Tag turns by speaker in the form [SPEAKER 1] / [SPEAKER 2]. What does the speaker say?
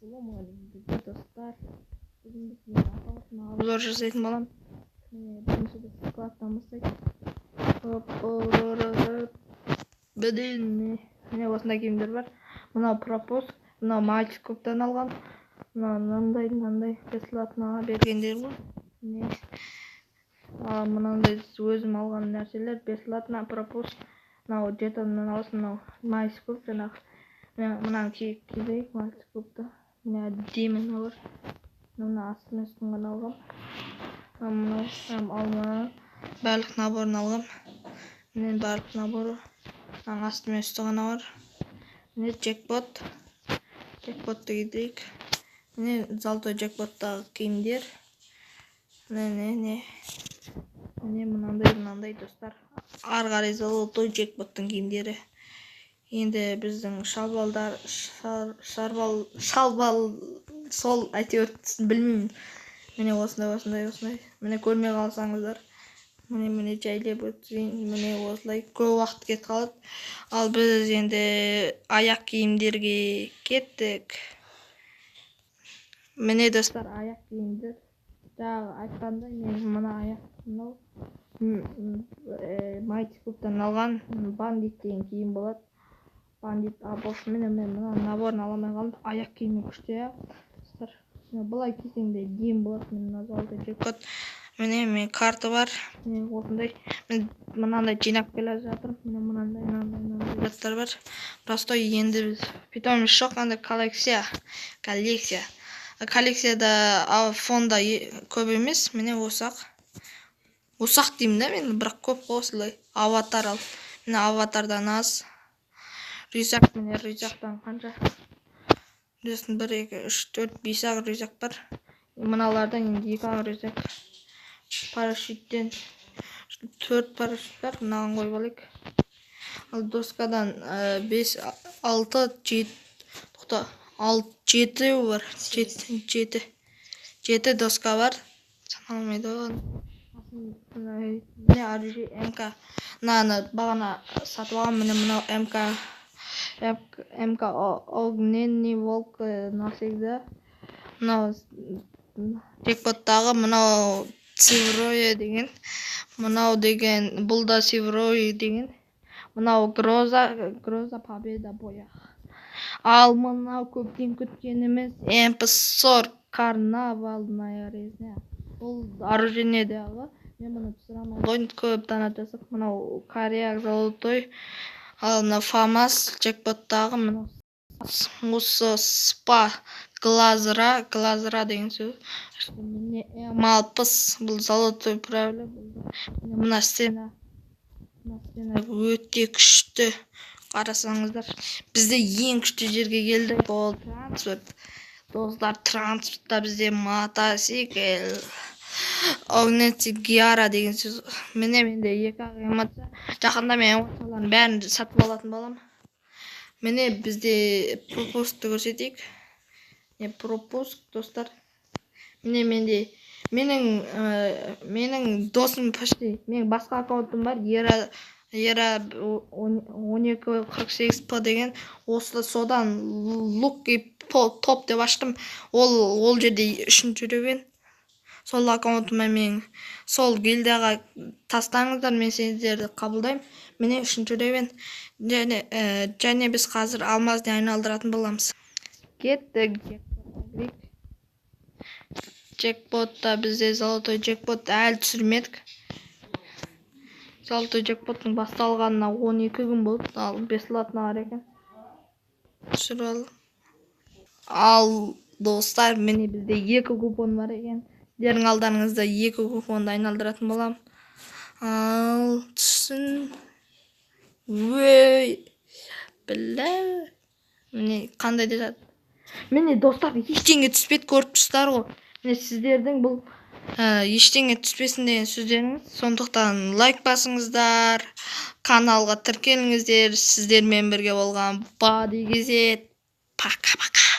[SPEAKER 1] Assalamualaikum dostlar. Bugün biz yine обзор жасайтын боламыз. Бірінші біз складтан бастайық. Міне осындай киімдер бар. Мынау пропуск, мынау мальчиковтан алған. Мынандай бесплатно бергендер ғой. Мынандай өзім алған нәрселер бесплатно пропуск. Мынау жетоннан аласың, мынау мальчиков жаңағы. Мынаны киейік мальчиковты. Мына демін алыр. Мына астын үстін ғана алғам. Мына барлық наборын алғам. Міне барлық наборы. Мына астын үсті ғана бар. Міне джекпот. Джекпотты кидейік. Міне золотой джекпоттағы киімдер. Міне мынандай достар. Ары қарай золотой джекпоттың киімдері. Енді біздің шалбалдар, шалбал сол әйтеуір білмеймін. Міне осындай. Міне көрмей қалсаңыздар. Міне жайлап өтейін. Міне осылай көп уақыт кетіп қалады. Ал біз енді аяқ киімдерге кеттік. Міне достар, аяқ киімдер. Жаңағы айтқандай, мен мына аяқ мынау мальчиковтан алған бандит деген киім болады. Бандит міне мына наборын аламай қалдым. Аяқ киімі күшті. Былай кисең де киім болады. Міне золотой джекпот. Міне мен карта бар. Міне осындай. Мен мынандай жинап келе жатырмын. Міне мынандай заттар бар. Простой енді біз питомец жоқ, андай коллекцияда фонда көп емес. Міне осақ деймін да мен, бірақ көп осылай аватар ал. Міне аватардан аз. Рюкзак, міне рюкзактан қанша? 1, 2, 3, 4, 5 ақ рюкзак бар. Мыналардан енді 2 ақ рюкзак. Парашюттен 4 парашют бар. Мынаған қойып алайық. Ал доскадан 5, 6, 7 бар. 7 доска бар. Саналмайды ғой. Міне оружие МК. Мынаны бағана сатып алғам. Міне мынау МК огненный волк навсегда. Мынау джекпоттағы мынау цифровой деген. Мынау деген бұл да цифровой деген. Мынау гроза победа боя. Ал мынау көптен күткеніміз МП40 карнавальная резня. Бұл оружиедағы. Мен мұны түсірамын. Ойын көп дана жасап. Мынау Корея золотой. Ал мына ФАМАС джекпоттағы мынау осы спа глазра деген сөз. Міне М60 бұл золотой правило. Мына сцена өте күшті. Қарасаңыздар, бізде ең күшті жерге келдік. Ол транспорт. Достар, транспортта бізде мотоцикл. Огненный гиара деген сөз. Міне менде 2 эмоция. Жақында мен эмоциялардың бәрін сатып алатын болам. Міне бізде пропускты көрсетейік. Пропуск достар. Міне менің досым почти. Менің басқа аккаунтым бар. Ера 1248 деген. Содан лук и топ деп аштым. Ол жерде 3-ші ревен. Сол аккаунтыма мен сол гильдияға тастаңыздар, мен сендерді қабылдаймын. Міне 3-ші ревен. Және біз қазір алмазды айналдыратын боламыз. Кеттік джекпотта бізде золотой джекпот әлі түсірмедік. Золотой джекпоттың басталғанына 12 күн болды. Ал бесплатно бар екен. Түсіріп ал. Ал достар, міне бізде 2 купон бар екен. Сіздердің алдарыңызда 2 купонды айналдыратын болам. Ал түсін. Білі. Міне қандай деді. Міне достар, ештеңе түспет көріп тұрсыздар ғой. Міне сіздердің бұл ештеңе түспесін деген сөздеріңіз. Сондықтан лайк басыңыздар. Каналға тіркеліңіздер. Сіздермен бірге болған Бади Кезет. Пока-пока.